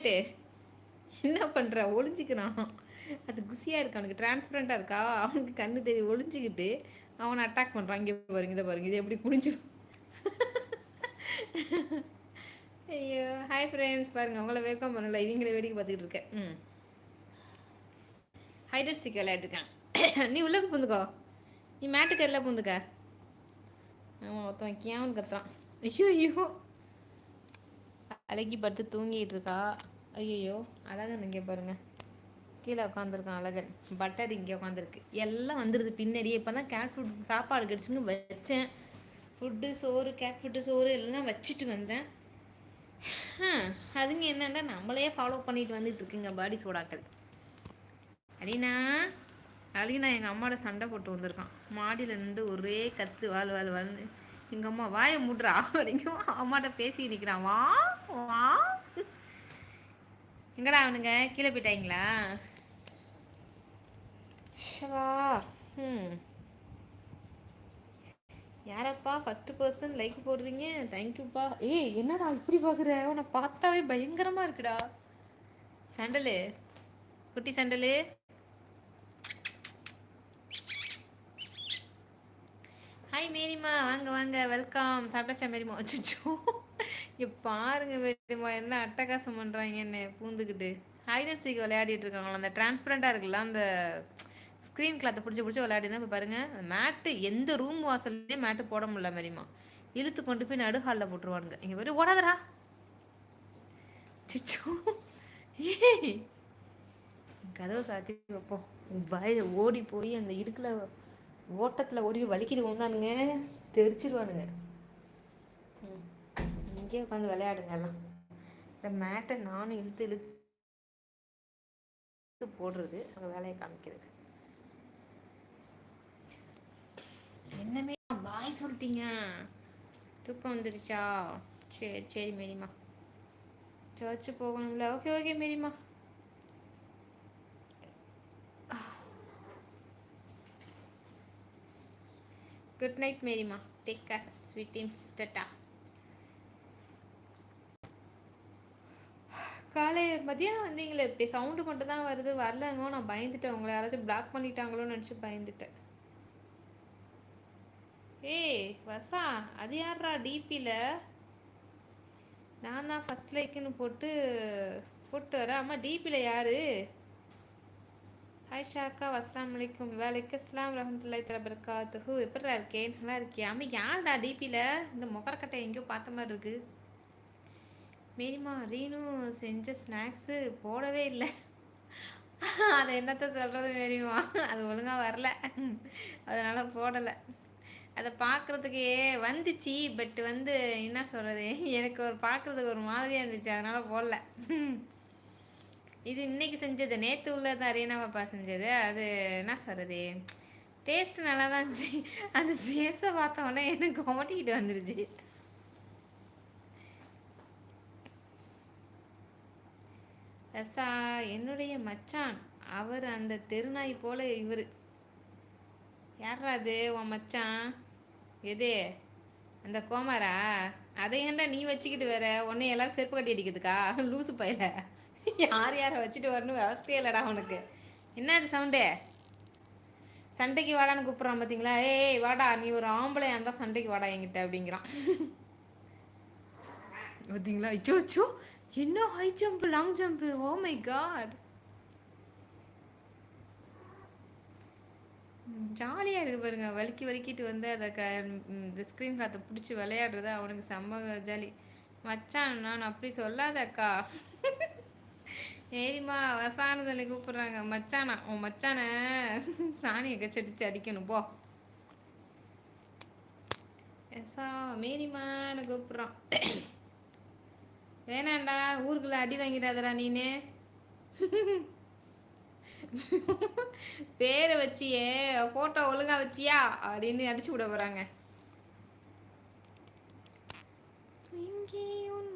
என்ன பண்ணுற ஒளிஞ்சிக்கிறான். அது குசியாக இருக்கா, அவனுக்கு டிரான்ஸ்பரண்ட்டாக இருக்கா, அவனுக்கு கண்ணு தெரியும், ஒளிஞ்சிக்கிட்டு அவனை அட்டாக் பண்ணுறான். இங்கே பாருங்க, இதை பாருங்க, இது எப்படி குனிஞ்சு. ஐயோ, ஹாய் ஃப்ரெண்ட்ஸ், பாருங்கள் உங்களை வெல்கம் பண்ணல, இவங்களை வேடிக்கை பார்த்துக்கிட்டு இருக்கேன். ஹைடர் சிக் விளையாட்டுருக்கேன். நீ உள்ளே பூந்துக்கோ, நீ மேட்டுக்கு எல்லாம் பூந்துக்க. ஆமாம், ஒருத்தன் கேவன் கத்துறான். ஐயோ ஐயோ, அழகி படுத்து தூங்கிட்டு இருக்கா. ஐயோ, அழகன் இங்கே பாருங்க கீழே உட்காந்துருக்கான். அழகன் பட்டர் இங்கே உட்காந்துருக்கு. எல்லாம் வந்துடுது பின்னாடியே. இப்போ தான் கேட் ஃபுட் சாப்பாடு கிடச்சுங்க வச்சேன். ஃபுட்டு சோறு, கேட் ஃபுட்டு சோறு எல்லாம் வச்சுட்டு வந்தேன். அதுங்க என்னென்னா நம்மளையே ஃபாலோ பண்ணிட்டு வந்துட்டு இருக்குங்க பாடி சோடாக்கள். அடினா அழினா எங்கள் அம்மாவோட சண்டை போட்டு வந்திருக்கான். மாடியில் நின்று ஒரே கத்து வாழ் வாழ் வாழ்னு. எங்கள் அம்மா வாயை முட்றா அப்படிங்கும். அம்மாட்ட பேசி நிற்கிறான். வா வா, எங்கடா அவனுங்க கீழே போயிட்டாங்களா? வா. யாரப்பா ஃபஸ்ட்டு பர்சன் லைக் போடுறீங்க? தேங்க்யூப்பா. ஏய் என்னடா இப்படி பார்க்குற? உன்னை பார்த்தாவே பயங்கரமாக இருக்குடா. சண்டலு, குட்டி சண்டலு. ஹாய் மேரிமா, வாங்க வாங்க, வெல்கம். சாப்பிட்டாச்சா மேரிமா? அச்சோ, இங்கே பாருங்க மேரிமா என்ன அட்டகாசம் பண்ணுறாங்க என்ன பூந்துக்கிட்டு. ஹைட் அண்ட் சீக் விளையாடிட்டு இருக்காங்களா, அந்த டிரான்ஸ்பரண்ட்டாக இருக்குல்ல அந்த ஸ்க்ரீன் கிளாத்தை பிடிச்சி விளையாடி தான். இப்போ பாருங்கள், மேட்டு எந்த ரூம் வாசல்லையே மேட்டு போட முடியல மேரிமா. இழுத்து கொண்டு போய் நடு ஹாலில் போட்டுருவானுங்க. இங்கே போய் ஓடாதரா. சிச்சோ, ஏய் கதவை சாத்தி வைப்போம். பய ஓடி போய் அந்த இடுக்கில் ஓட்டத்தில் ஓடி வலிக்கிட்டு வந்தானுங்க, தெரிச்சிருவானுங்க. இங்கே உட்காந்து விளையாடுங்க எல்லாம். இந்த மேட்டை நானும் இழுத்து இழுத்து போடுறது, அங்கே வேலையை காமிக்கிறது. என்னமே பாய் சொல்லிட்டீங்க, தூக்கம் வந்துடுச்சா? சரி சரி மேரிமா, சர்ச்சு போகணும்ல. ஓகே ஓகே மேரிமா. குட் நைட் மேரிமா, take care, sweet dreams, tata. காலை மதியானம் வந்தீங்களே, இப்போ சவுண்டு மட்டும் தான் வருது, வரலங்கோ. நான் பயந்துட்டேன், உங்களை யாராச்சும் பிளாக் பண்ணிட்டாங்களோன்னு நினச்சி பயந்துட்டேன். ஏய் வசா, அது யாரா டிபியில்? நான் தான் ஃபஸ்ட் லைக்குன்னு போட்டு வரேன். அம்மா டிபியில் யார்? ஹாய் ஷாக்கா, அஸ்லாம் வலைக்கும். வேலைக்கு அஸ்லாம் ரஹமத்துல்லாஹி தஆலா பரக்காத்துஹு. எப்படிடா இருக்கேன்? நல்லா இருக்கியா? அம்மா யாருடா டிபியில்? இந்த முகரக்கட்டை எங்கேயோ பார்த்த மாதிரி இருக்குது. மேரிமா, ரீனு செஞ்ச ஸ்நாக்ஸு போடவே இல்லை. அதை என்னத்த சொல்கிறது மேரிமா, அது ஒழுங்காக வரல, அதனால் போடலை. அதை பார்க்குறதுக்கே வந்துச்சு, பட் வந்து என்ன சொல்கிறது, எனக்கு ஒரு பார்க்குறதுக்கு ஒரு மாதிரியாக இருந்துச்சு, அதனால் போடல. இது இன்றைக்கி செஞ்சது, நேற்று உள்ளதான் ரீனா பாப்பா செஞ்சது. அது என்ன சொல்கிறது, டேஸ்ட்டு நல்லா தான் இருந்துச்சு. அந்த ஷேப்ஸை பார்த்தோன்னே எனக்கு கொமட்டிக்கிட்டு வந்துருச்சு. ரசா என்னுடைய மச்சான், அவர் அந்த தெருநாய் போல் இவர். யாரா அது உன் மச்சான்? எது அந்த கோமாரா? அதை ஏன்டா நீ வச்சுக்கிட்டு வேற உன்னை எல்லாரும் செருப்பு கட்டி அடிக்கிறதுக்கா? லூசு பையில, யார் யாரை வச்சுட்டு வரணும் அவஸ்தையே இல்லைடா உனக்கு. என்ன அது சவுண்டு? சண்டைக்கு வாடான்னு கூப்பிட்றான் பார்த்தீங்களா? ஏய் வாடா, நீ ஒரு ஆம்பளை அந்த சண்டைக்கு வாடா என்கிட்ட அப்படிங்கிறான். பார்த்தீங்களா? அச்சோ அச்சோ, என்ன high jump long jump, oh my God. ஜாலியாக இருக்குது பாருங்க, வலிக்கிட்டு வந்து அதை இந்த ஸ்க்ரீன் கிளாத்தை பிடிச்சி விளையாடுறது அவனுக்கு செம்ம ஜாலி. மச்சான் நான் அப்படி சொல்லாதக்கா. ஏரிமா வசான்னு சொல்லி கூப்பிட்றாங்க. மச்சானா, உன் மச்சானை சாணியை கச்சடிச்சு அடிக்கணும் போ. எஸ்ஸா மேரிமான்னு கூப்பிட்றான். வேணாண்டா, ஊருக்குள்ளே அடி வாங்கிடாதடா நீனு. பேரை வச்சியே ஃபோட்டோ ஒழுங்கா வச்சியா அப்படின்னு அடிச்சு விட போகிறாங்க. இங்கே உன்